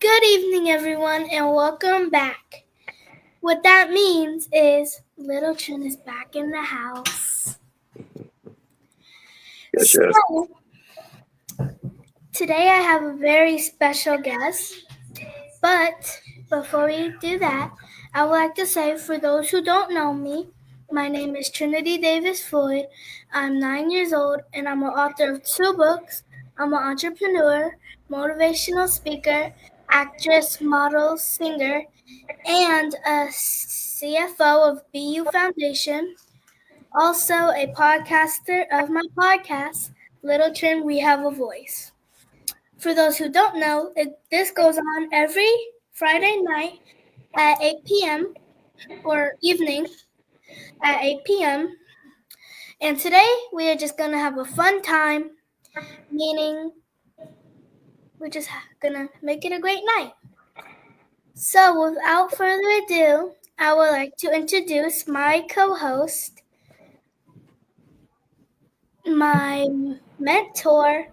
Good evening, everyone, and welcome back. What that means is little Tren is back in the house. Yes, So, yes. today I have a very special guest, but before we do that, I would like to say for those who don't know me, my name is Trinity Davis Floyd. I'm 9 years old, and I'm an author of 2 books. I'm an entrepreneur, motivational speaker, actress, model, singer, and a CFO of BU Foundation, also a podcaster of my podcast, Little Trin We Have a Voice. For those who don't know, this goes on every Friday night at 8 p.m. or evening at 8 p.m. And today we are just going to have a fun time, meaning we're just going to make it a great night. So, without further ado, I would like to introduce my co host, my mentor,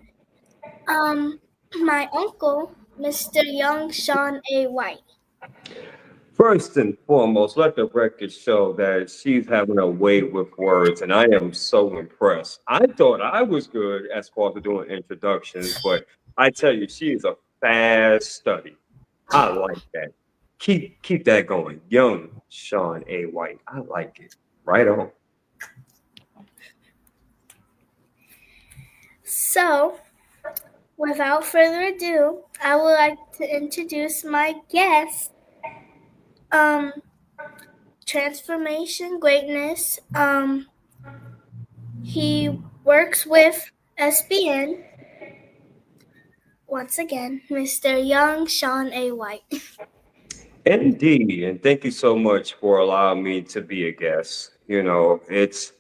my uncle, Mr. Young Sean A. White. First and foremost, let the record show that she's having a way with words, and I am so impressed. I thought I was good as far as doing introductions, but I tell you, she is a fast study. I like that. Keep that going. Young Sean A. White. I like it. Right on. So, without further ado, I would like to introduce my guest, um, Transformation Greatness. He works with SBN. Once again, Mr. Young Sean A. White. Indeed, and thank you so much for allowing me to be a guest. It's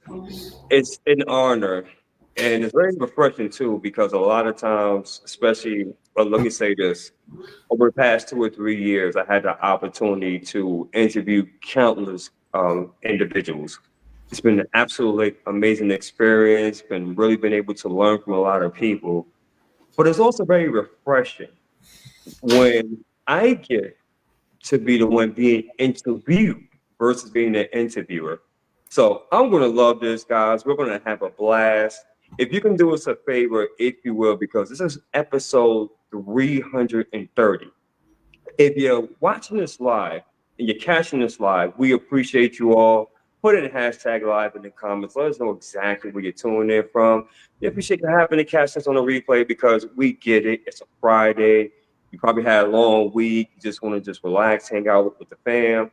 an honor, and it's very refreshing too, because a lot of times, especially, well, let me say this, over the past 2 or 3 years, I had the opportunity to interview countless individuals. It's been an absolutely amazing experience, been able to learn from a lot of people, but it's also very refreshing when I get to be the one being interviewed versus being an interviewer. So I'm going to love this, guys. We're going to have a blast. If you can do us a favor, if you will, because this is episode 330. If you're watching this live and you're catching this live, we appreciate you all. Put in hashtag live in the comments. Let us know exactly where you're tuning in from. We appreciate you having to catch us on the replay because we get it. It's a Friday. You probably had a long week. You just want to just relax, hang out with the fam.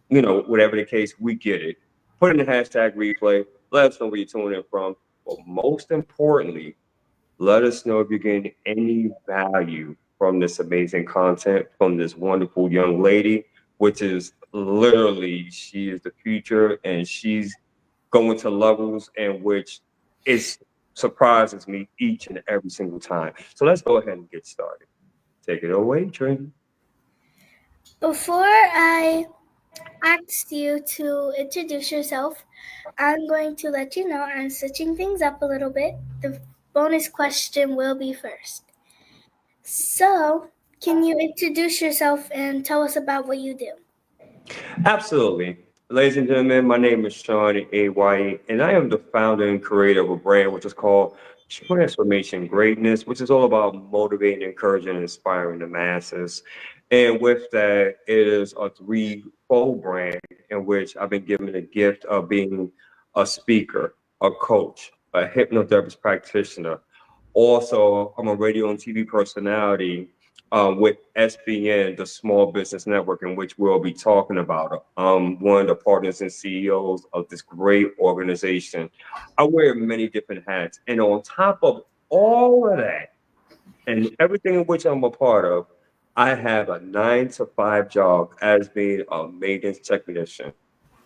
Whatever the case, we get it. Put in the hashtag replay. Let us know where you're tuning in from. But most importantly, let us know if you're getting any value from this amazing content from this wonderful young lady, which is literally, she is the future and she's going to levels in which it surprises me each and every single time. So let's go ahead and get started. Take it away, Tren. Before I ask you to introduce yourself, I'm going to let you know I'm switching things up a little bit. The bonus question will be first. So, can you introduce yourself and tell us about what you do? Absolutely. Ladies and gentlemen, my name is Sean A. White, and I am the founder and creator of a brand which is called Transformation Greatness, which is all about motivating, encouraging, and inspiring the masses. And with that, it is a threefold brand in which I've been given the gift of being a speaker, a coach, a hypnotherapist practitioner. Also, I'm a radio and TV personality with SBN, the Small Business Network, in which we'll be talking about. One of the partners and CEOs of this great organization. I wear many different hats. And on top of all of that, and everything in which I'm a part of, I have a 9 to 5 job as being a maintenance technician.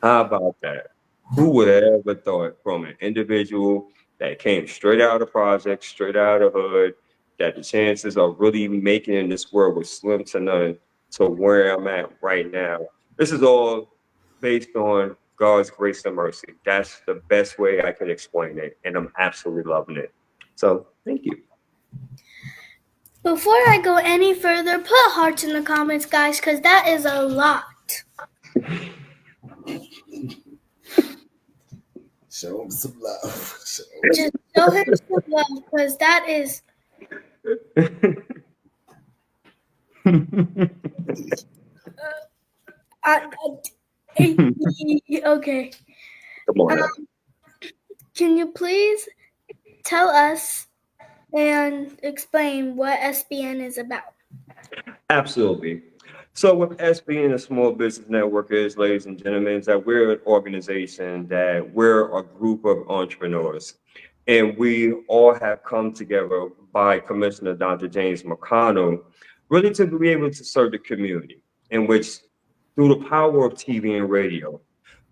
How about that? Who would have ever thought from an individual that came straight out of project, straight out of hood, that the chances of really making it in this world was slim to none to where I'm at right now? This is all based on God's grace and mercy. That's the best way I can explain it, and I'm absolutely loving it. So thank you. Before I go any further, put hearts in the comments, guys, because that is a lot. Show him some love. Just show him some love, because that is. Okay. Come on now. Can you please tell us and explain what SBN is about? Absolutely. So with SBN, a Small Business Network is, ladies and gentlemen, is that we're an organization, that we're a group of entrepreneurs. And we all have come together by Commissioner Dr. James McConnell, really to be able to serve the community, in which through the power of TV and radio,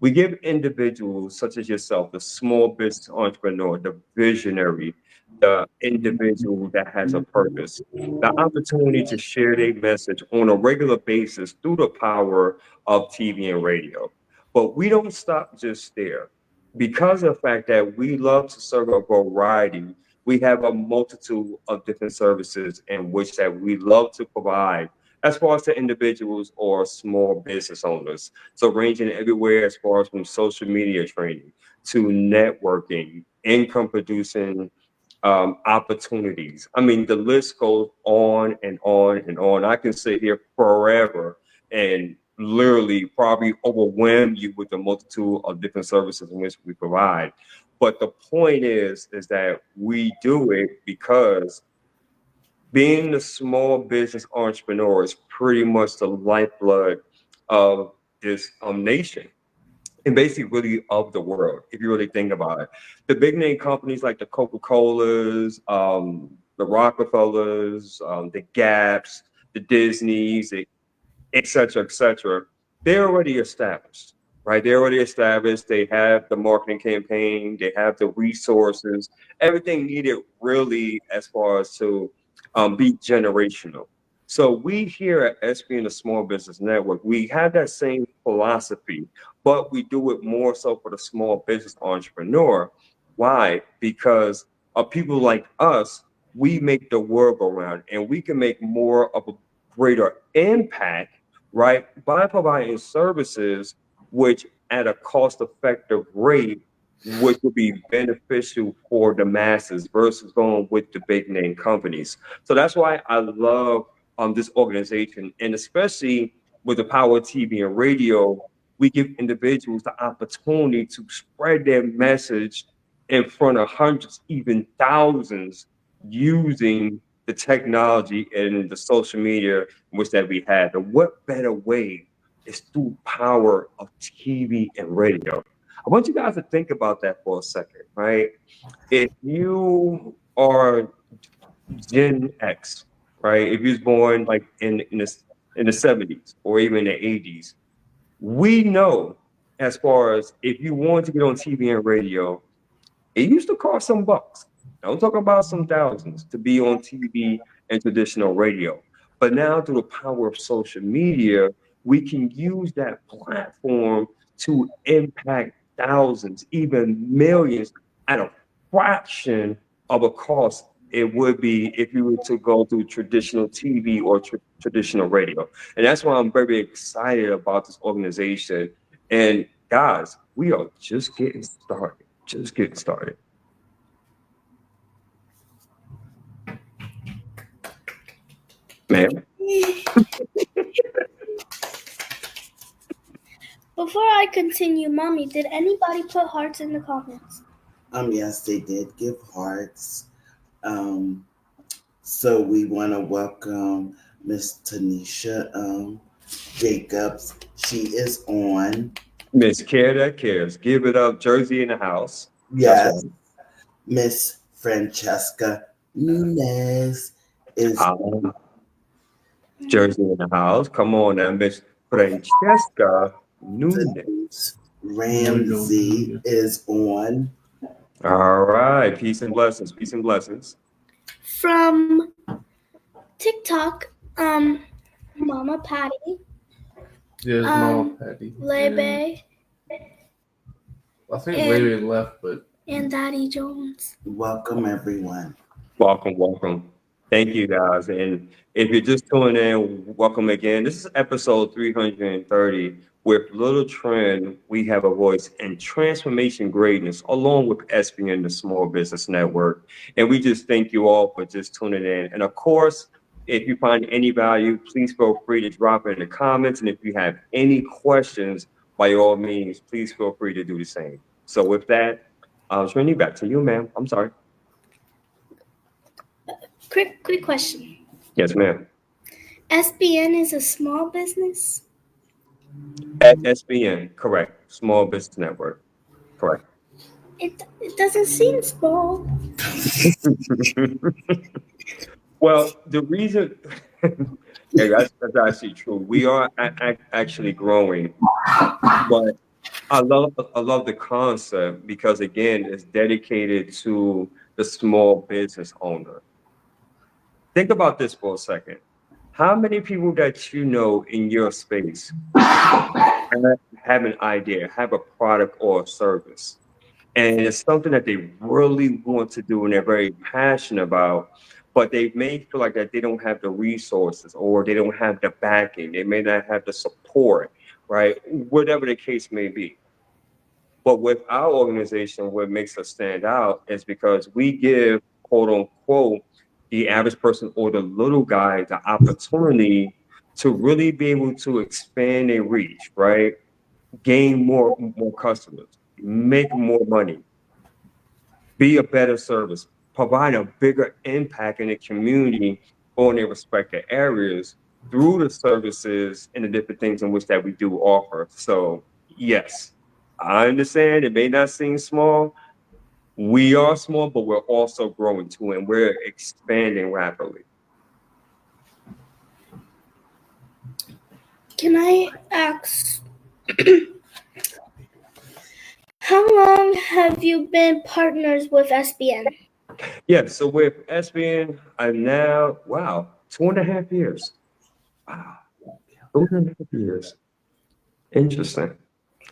we give individuals such as yourself, the small business entrepreneur, the visionary, the individual that has a purpose, the opportunity to share their message on a regular basis through the power of TV and radio. But we don't stop just there. Because of the fact that we love to serve a variety, we have a multitude of different services in which that we love to provide as far as to individuals or small business owners. So ranging everywhere as far as from social media training to networking, income producing opportunities. I mean, the list goes on and on and on. I can sit here forever and literally probably overwhelm you with the multitude of different services in which we provide. But the point is that we do it because being the small business entrepreneur is pretty much the lifeblood of this nation and basically really of the world, if you really think about it. The big name companies like the Coca-Colas, the Rockefellers, the Gaps, the Disneys, et cetera, they're already established, right? They're already established. They have the marketing campaign, they have the resources, everything needed really as far as to be generational. So we here at SBN, the Small Business Network, we have that same philosophy, but we do it more so for the small business entrepreneur. Why? Because of people like us, we make the world go round and we can make more of a greater impact, right, by providing services which at a cost effective rate, which would be beneficial for the masses versus going with the big name companies. So that's why I love this organization, and especially with the power of TV and radio, we give individuals the opportunity to spread their message in front of hundreds, even thousands, using the technology and the social media in which that we have. And what better way is through power of TV and radio? I want you guys to think about that for a second, right? If you are Gen X, right? If you was born like in the 70s or even in the 80s, we know as far as if you want to get on TV and radio, it used to cost some bucks. I'm talking about some thousands to be on TV and traditional radio. But now through the power of social media, we can use that platform to impact thousands, even millions at a fraction of a cost it would be if you were to go through traditional TV or traditional radio. And that's why I'm very excited about this organization. And guys, we are just getting started. Just getting started. Ma'am? Before I continue, Mommy, did anybody put hearts in the comments? Yes, they did give hearts. So we want to welcome Miss Tanisha Jacobs. She is on. Miss Care That Cares. Give it up. Jersey in the house. That's Yes, right. Miss Francesca Nunez is Jersey in the house. Come on now, Miss Francesca Nunez. Denise Ramsey is on. All right. Peace and blessings. Peace and blessings. From TikTok, Mama Patty. Yes, Mama Patty. Lebe. I think Lebe left, but and Daddy Jones. Welcome everyone. Welcome, welcome. Thank you guys. And if you're just tuning in, welcome again. This is episode 330. With Little Tren, we have a voice in transformation greatness, along with SBN, the Small Business Network. And we just thank you all for just tuning in. And of course, if you find any value, please feel free to drop it in the comments. And if you have any questions, by all means, please feel free to do the same. So with that, Trini, back to you, ma'am. I'm sorry. Quick question. Yes, ma'am. SBN is a small business? At SBN, correct. Small Business Network, correct. It doesn't seem small. Well, the reason, yeah, that's actually true. We are actually growing, but I love the concept because again, it's dedicated to the small business owner. Think about this for a second. How many people that you know in your space have an idea, have a product or a service, and it's something that they really want to do and they're very passionate about, but they may feel like that they don't have the resources or they don't have the backing, they may not have the support, right? Whatever the case may be. But with our organization, what makes us stand out is because we give, quote unquote, the average person or the little guy the opportunity to really be able to expand their reach, right? Gain more customers, make more money, be a better service, provide a bigger impact in the community or in their respective areas through the services and the different things in which that we do offer. So yes, I understand it may not seem small. We are small, but we're also growing too, and we're expanding rapidly. Can I ask, how long have you been partners with SBN? Yeah, so with SBN, I'm now, wow, 2.5 years. Wow, 2.5 years. Interesting.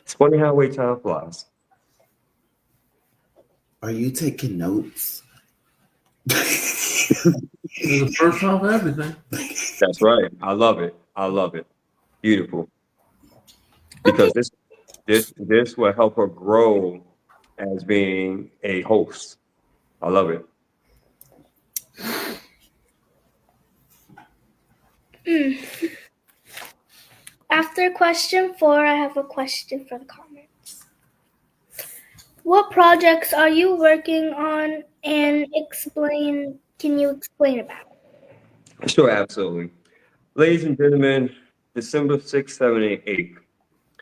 It's funny how way time flies. Are you taking notes? It's the first time for everything. That's right. I love it. I love it. Beautiful. Because this will help her grow as being a host. I love it. After question 4, I have a question for the comments. What projects are you working on and can you explain about it? Sure, absolutely. Ladies and gentlemen, December 6th, 7th, and 8th.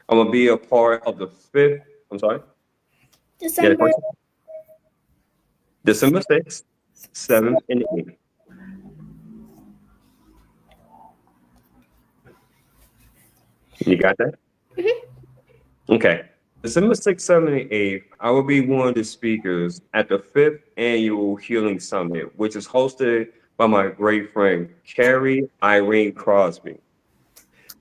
I'm gonna be a part of the fifth. I'm sorry. Yeah, December December 6th, 7th, and 8th. You got that? Okay. December 6th, 7th, and 8th, I will be one of the speakers at the fifth annual Healing Summit, which is hosted by my great friend, Carrie Irene Crosby.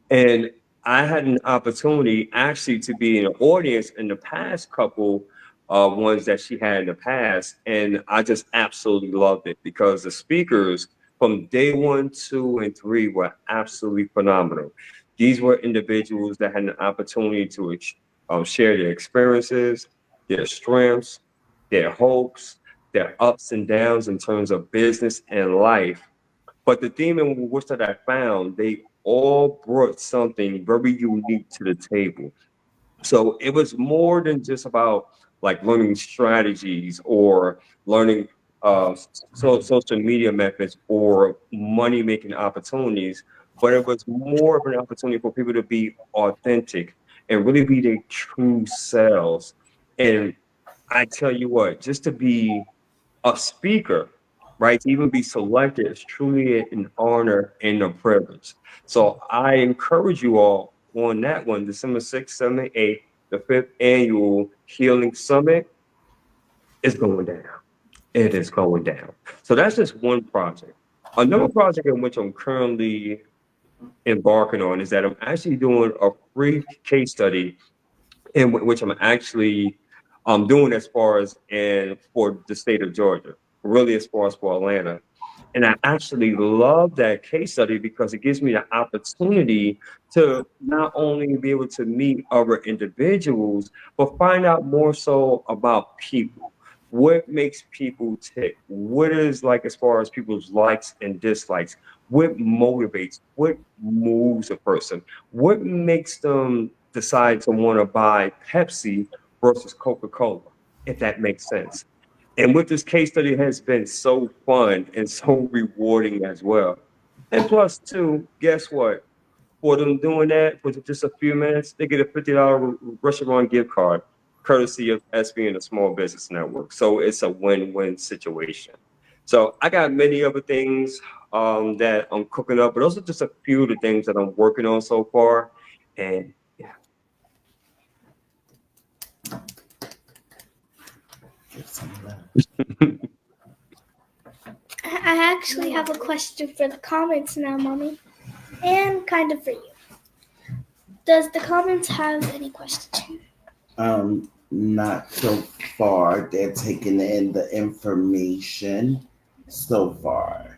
And I had an opportunity actually to be in the audience in the past couple ones that she had in the past. And I just absolutely loved it because the speakers from day 1, 2, and 3 were absolutely phenomenal. These were individuals that had an opportunity to share their experiences, their strengths, their hopes, their ups and downs in terms of business and life. But the theme in which that I found, they all brought something very unique to the table. So it was more than just about like learning strategies or learning social media methods or money making opportunities, but it was more of an opportunity for people to be authentic and really be their true selves. And I tell you what, just to be a speaker, right? To even be selected is truly an honor and a privilege. So I encourage you all on that one, December 6th, 7th, and 8th, the fifth annual Healing Summit is going down. It is going down. So that's just one project. Another project in which I'm currently embarking on is that I'm actually doing a free case study in which I'm actually doing as far as in for the state of Georgia, really as far as for Atlanta. And I actually love that case study because it gives me the opportunity to not only be able to meet other individuals, but find out more so about people. What makes people tick? What is like as far as people's likes and dislikes? What motivates? What moves a person? What makes them decide to want to buy Pepsi versus Coca-Cola, if that makes sense? And with this case study has been so fun and so rewarding as well. And plus, too, guess what? For them doing that for just a few minutes, they get a $50 restaurant gift card, courtesy of SBN, a small business network. So it's a win-win situation. So I got many other things that I'm cooking up, but those are just a few of the things that I'm working on so far. And yeah. I actually have a question for the comments now, Mommy, and kind of for you. Does the comments have any questions? Not so far. They're taking in the information so far.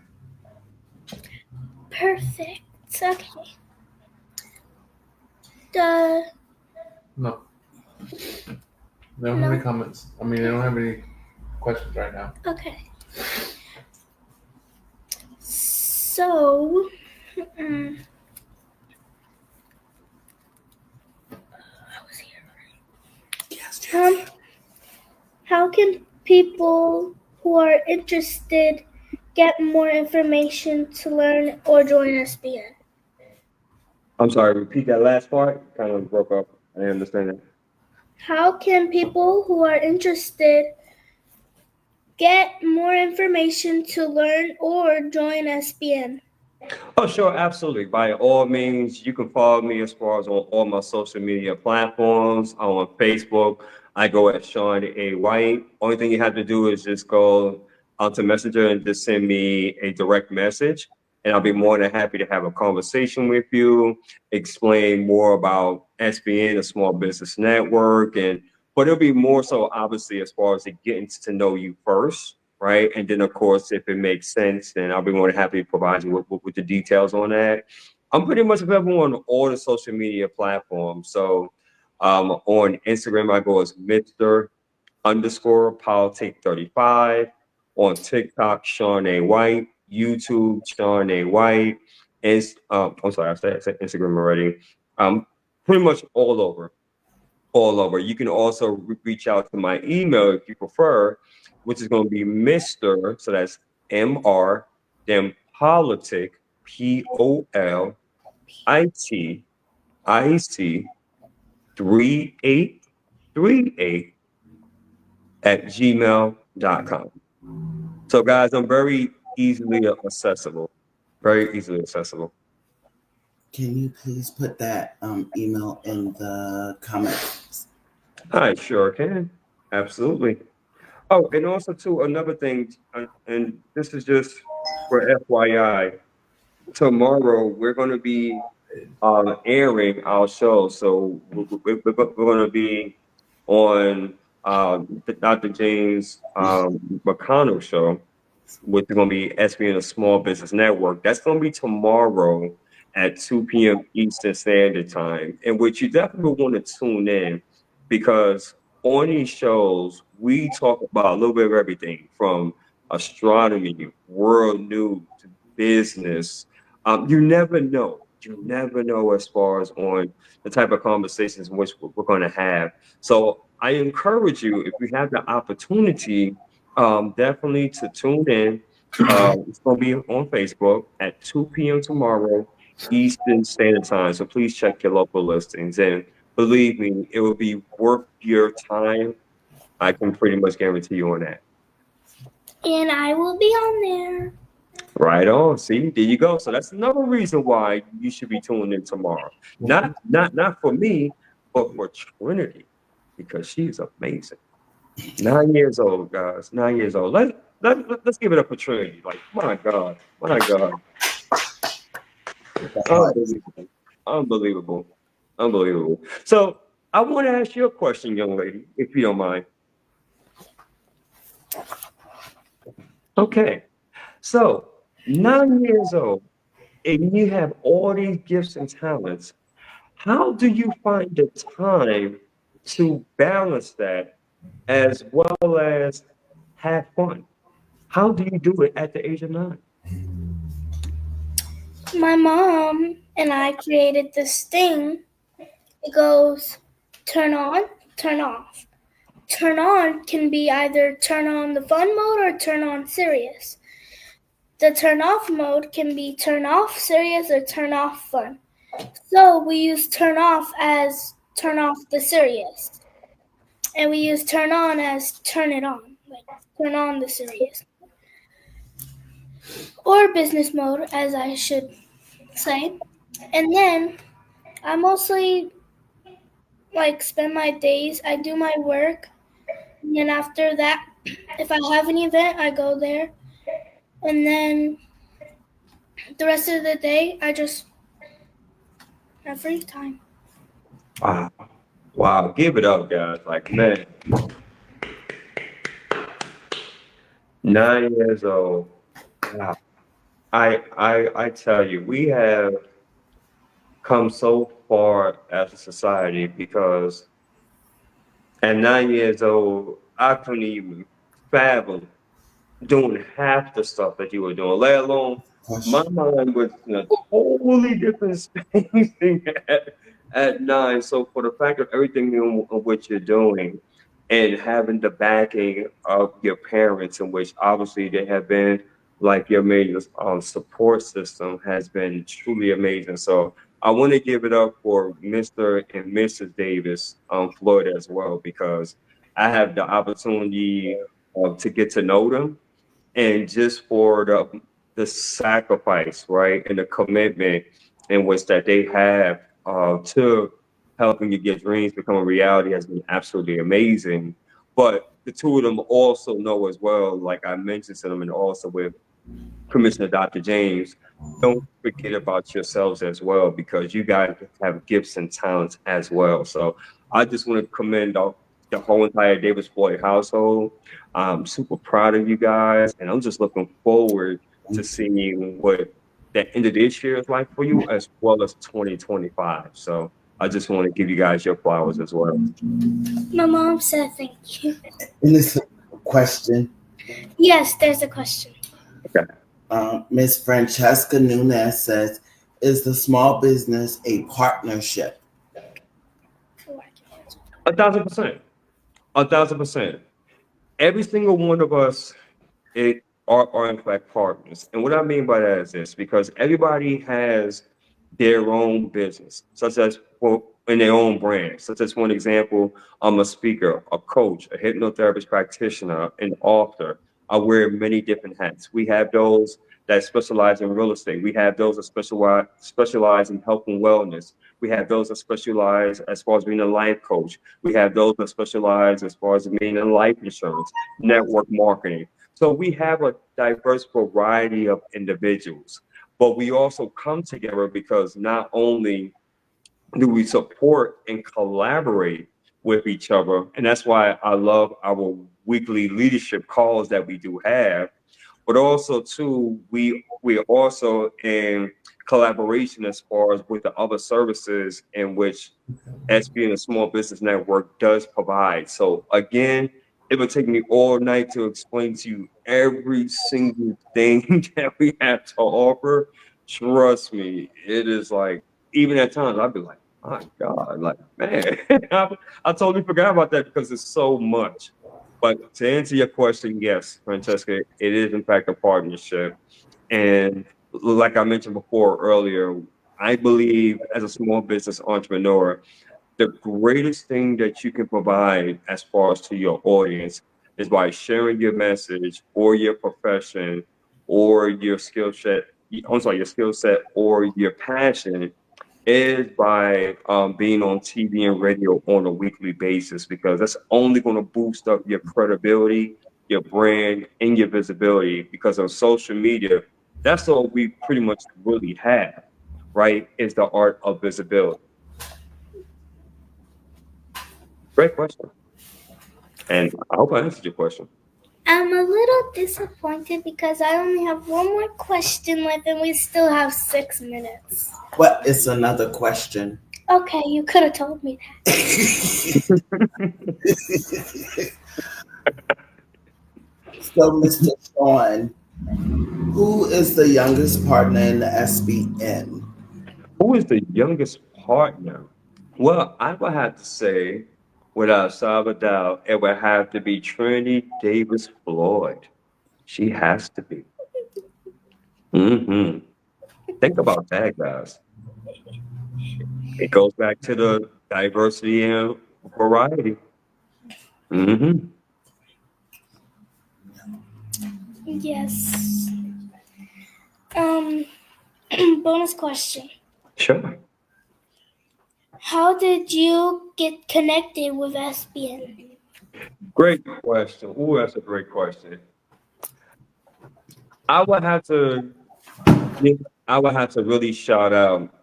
Perfect. Okay. No. They don't have any comments. I mean, they don't have any questions right now. Okay. So, I was here. Yes. How can people who are interested get more information to learn or join SBN? I'm sorry, repeat that last part. Kind of broke up. I didn't understand it. How can people who are interested get more information to learn or join SBN? Oh, sure, absolutely. By all means, you can follow me as far as on all my social media platforms. I'm on Facebook. I go at Sean A. White. Only thing you have to do is just go onto Messenger and just send me a direct message. And I'll be more than happy to have a conversation with you, explain more about SBN, a small business network, but it'll be more so obviously as far as it getting to know you first, right? And then, of course, if it makes sense, then I'll be more than happy to provide you with the details on that. I'm pretty much available on all the social media platforms. So on Instagram, I go as Mr. underscore Politic 35. On TikTok, Sean A. White. YouTube, Sean A. White. And I'm sorry, I said Instagram already. Pretty much all over. All over. You can also reach out to my email if you prefer, which is going to be Mr. So that's MR, then politic, POLITIC 3838 at gmail.com. So guys, I'm very easily accessible. Very easily accessible. Can you please put that email in the comments? I sure can. Absolutely. Oh, and also too, another thing, and this is just for FYI. Tomorrow we're going to be airing our show, so we're going to be on the Dr. James McConnell show, which is going to be SBN, a small business network. That's going to be tomorrow at 2 p.m. Eastern Standard Time, in which you definitely want to tune in because on these shows, we talk about a little bit of everything from astronomy, world news, business. You never know. You never know as far as on the type of conversations in which we're going to have. So I encourage you, if you have the opportunity, definitely to tune in. It's going to be on Facebook at 2 p.m. tomorrow, Eastern Standard Time. So please check your local listings. And believe me, it will be worth your time. I can pretty much guarantee you on that. And I will be on there. Right on. See, there you go. So that's another reason why you should be tuned in tomorrow. Not for me, but for Trinity, because she's amazing. 9 years old, guys. 9 years old. Let's give it up for Trinity. Like, my God. My God. Unbelievable. Unbelievable. Unbelievable. So I want to ask you a question, young lady, if you don't mind. Okay. So 9 years old, and you have all these gifts and talents. How do you find the time to balance that as well as have fun? How do you do it at the age of 9? My mom and I created this thing. It goes turn on, turn off. Turn on can be either turn on the fun mode or turn on serious. The turn off mode can be turn off serious or turn off fun. So we use turn off as turn off the serious. And we use turn on as turn it on, like turn on the serious. Or business mode, as I should say. And then I mostly like spend my days, I do my work, and then after that, if I have an event, I go there. And then the rest of the day, I just have free time. Wow. Wow. Give it up, guys. Like, man, 9 years old. Wow. I tell you, we have come so far as a society because at 9 years old, I couldn't even fathom doing half the stuff that you were doing, let alone my Question. mind was in a totally different space at 9. So for the fact of everything of what you're doing and having the backing of your parents, in which obviously they have been like your major support system, has been truly amazing. So I want to give it up for Mr. and Mrs. Davis, Floyd as well, because I have the opportunity to get to know them and just for the sacrifice, right, and the commitment in which that they have to helping you get dreams become a reality has been absolutely amazing. But the two of them also know as well, like I mentioned to them, and also with Commissioner Dr. James, don't forget about yourselves as well because you guys have gifts and talents as well. So I just want to commend the whole entire Davis Floyd household. I'm super proud of you guys, and I'm just looking forward to Thank you. seeing what the end of this year is like for you as well as 2025. So I just want to give you guys your flowers as well. My mom said thank you. And this is a question. Yes, there's a question. Okay. Miss Francesca Nunez says, "Is the small business a partnership?" 1,000%. 1,000%. Every single one of us are in fact partners. And what I mean by that is this, because everybody has their own business, such as well, in their own brand. Such as one example, I'm a speaker, a coach, a hypnotherapist practitioner, an author. I wear many different hats. We have those that specialize in real estate. We have those that specialize in health and wellness. We have those that specialize as far as being a life coach. We have those that specialize as far as being in life insurance, network marketing. So we have a diverse variety of individuals, but we also come together because not only do we support and collaborate with each other, and that's why I love our weekly leadership calls that we do have, but also too we are also in collaboration as far as with the other services in which SBN a small business network does provide. So again, it would take me all night to explain to you every single thing that we have to offer. Trust me, it is like even at times I'd be like, my God, like man, I totally forgot about that because it's so much. But to answer your question, yes, Francesca, it is in fact a partnership. And like I mentioned before earlier, I believe as a small business entrepreneur, the greatest thing that you can provide as far as to your audience is by sharing your message or your profession or your skill set. I'm sorry, your skill set or your passion is by being on TV and radio on a weekly basis because that's only going to boost up your credibility, your brand, and your visibility. Because on social media, that's all we pretty much really have, right? Is the art of visibility. Great question. And I hope I answered your question. I'm a little disappointed because I only have one more question left and we still have 6 minutes. What is another question? Okay, you could have told me that. So, Mr. Sean, who is the youngest partner in the SBN? Who is the youngest partner? Well, I would have to say, without a shadow of a doubt, it would have to be Trinity Davis Floyd. She has to be. Hmm. Think about that, guys. It goes back to the diversity and variety. Hmm. Yes. Bonus question. Sure. How did you get connected with SBN? Great question. Ooh, that's a great question. I would have to I would have to really shout out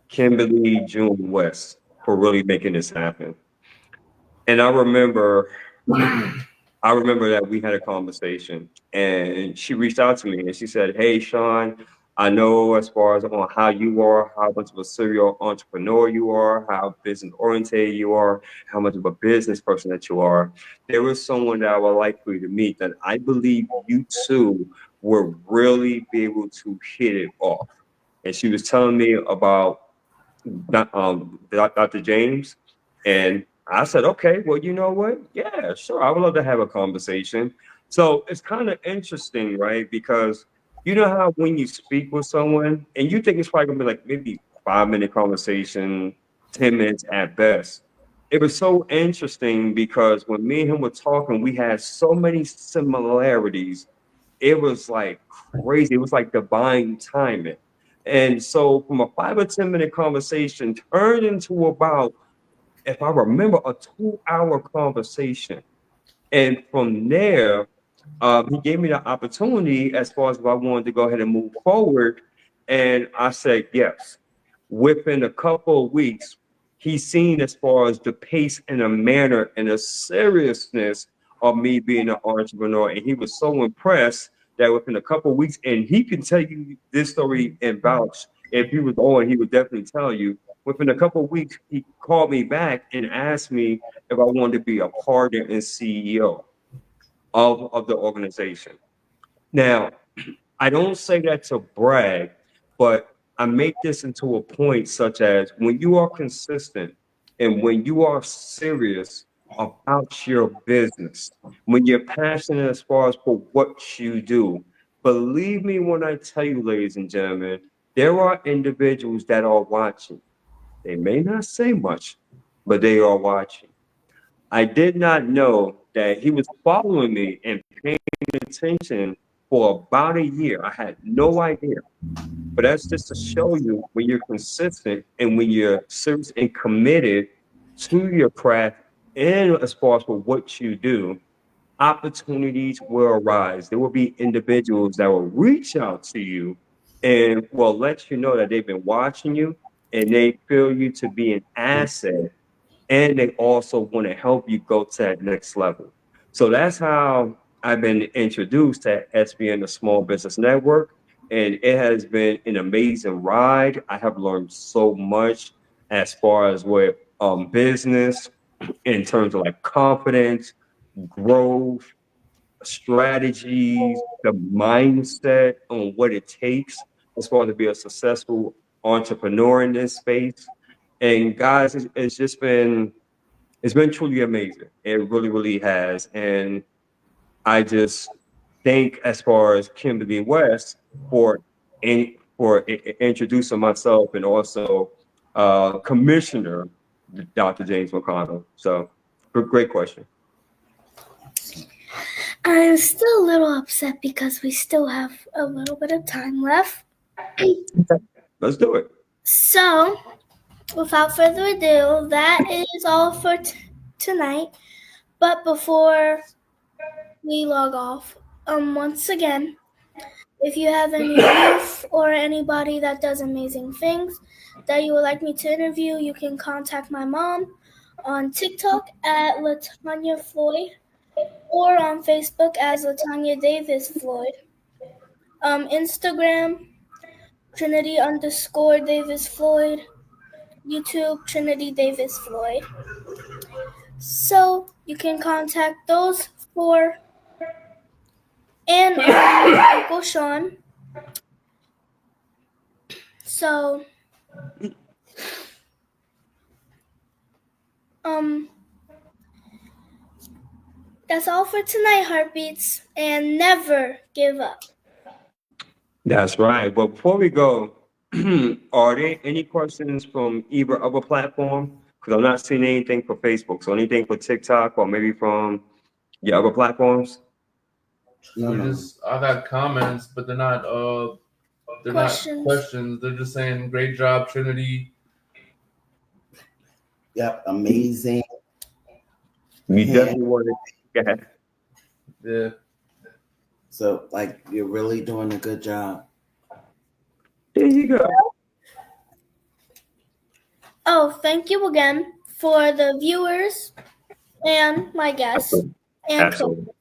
Kimberly June West for really making this happen. And I remember that we had a conversation and she reached out to me and she said, "Hey, Sean, I know as far as on how you are, how much of a serial entrepreneur you are, how business oriented you are, how much of a business person that you are. There is someone that I would like for you to meet that I believe you two will really be able to hit it off." And she was telling me about Dr. James. And I said, okay, well, you know what? Yeah, sure. I would love to have a conversation. So it's kind of interesting, right? Because you know how when you speak with someone and you think it's probably gonna be like maybe 5 minute conversation, 10 minutes at best. It was so interesting because when me and him were talking, we had so many similarities. It was like crazy. It was like divine timing. And so from a 5 or 10 minute conversation turned into about, if I remember, a 2 hour conversation. And from there, he gave me the opportunity as far as if I wanted to go ahead and move forward. And I said yes. Within a couple of weeks, he's seen as far as the pace and the manner and the seriousness of me being an entrepreneur. And he was so impressed that within a couple of weeks, and he can tell you this story and vouch. If he was on, he would definitely tell you. Within a couple of weeks, he called me back and asked me if I wanted to be a partner and CEO of the organization. Now, I don't say that to brag, but I make this into a point such as when you are consistent and when you are serious about your business, when you're passionate as far as for what you do, believe me when I tell you, ladies and gentlemen, there are individuals that are watching. They may not say much, but they are watching. I did not know that he was following me and paying attention for about a year. I had no idea. But that's just to show you when you're consistent and when you're serious and committed to your craft and as far as for what you do, opportunities will arise. There will be individuals that will reach out to you and will let you know that they've been watching you and they feel you to be an asset and they also want to help you go to that next level. So that's how I've been introduced to SBN, the Small Business Network, and it has been an amazing ride. I have learned so much as far as with business, in terms of like confidence, growth, strategies, the mindset on what it takes as far as to be a successful entrepreneur in this space. And guys, it's been truly amazing. It really, really has. And I just thank as far as Kimberly West for introducing myself and also Commissioner Dr. James McConnell. So great question. I'm still a little upset because we still have a little bit of time left. Let's do it. So, without further ado, that is all for tonight. But before we log off, once again, if you have any youth or anybody that does amazing things that you would like me to interview, you can contact my mom on TikTok at Latanya Floyd. or on Facebook as Latanya Davis Floyd. Instagram, Trinity_Davis Floyd. YouTube, Trinity Davis Floyd. So you can contact those four and Uncle Sean. So that's all for tonight, Heartbeats, and never give up. That's right. But before we go, are there any questions from either other platform? Because I'm not seeing anything for Facebook. So anything for TikTok or maybe from your other platforms? No. I got comments, but they're not questions. They're just saying great job, Trinity. Yep, amazing. You definitely want to. Yeah. So, like, you're really doing a good job. There you go. Oh, thank you again for the viewers and my guests. Absolutely.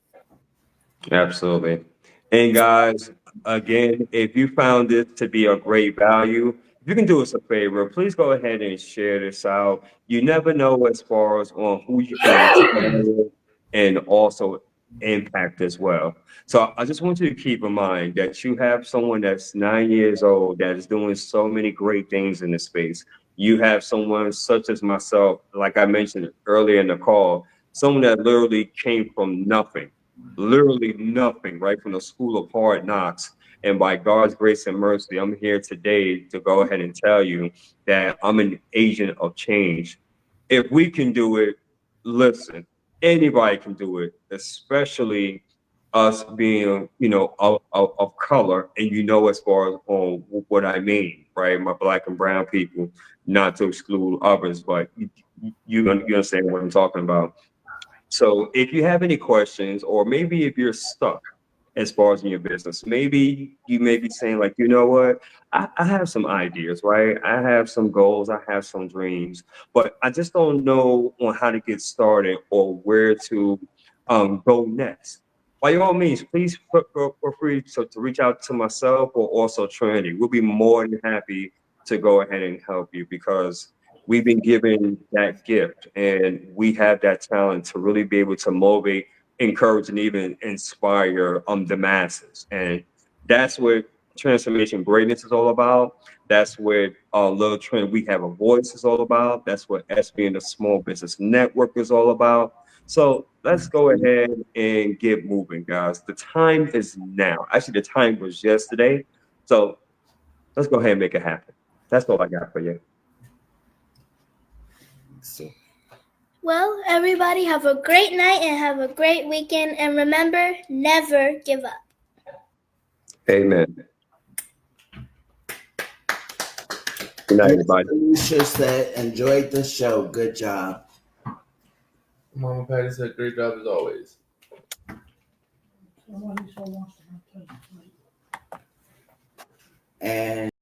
Absolutely. And guys, again, if you found this to be a great value, if you can do us a favor, please go ahead and share this out. You never know as far as on who you can inspire and also impact as well. So I just want you to keep in mind that you have someone that's 9 years old that is doing so many great things in this space. You have someone such as myself, like I mentioned earlier in the call, someone that literally came from nothing, literally nothing, right from the school of hard knocks. And by God's grace and mercy, I'm here today to go ahead and tell you that I'm an agent of change. If we can do it, listen, anybody can do it, especially us being, of color. And as far as on what I mean, right? My black and brown people, not to exclude others, but you understand what I'm talking about. So if you have any questions, or maybe if you're stuck as far as in your business, maybe you may be saying like, you know what, I have some ideas, right? I have some goals, I have some dreams, but I just don't know on how to get started or where to go next. By all means, please feel free to reach out to myself or also Trinity. We'll be more than happy to go ahead and help you because we've been given that gift and we have that talent to really be able to motivate, encourage, and even inspire the masses. And that's what transformation greatness is all about. That's what Little Trend We Have a Voice is all about. That's what SBN the Small Business Network is all about. So let's go ahead and get moving, guys. The time is now. Actually, the time was yesterday. So let's go ahead and make it happen. That's all I got for you. So, Well, everybody have a great night and have a great weekend. And remember, never give up. Amen. Good night, everybody. Alicia said, enjoyed the show. Good job. Mama Patty said great job as always. And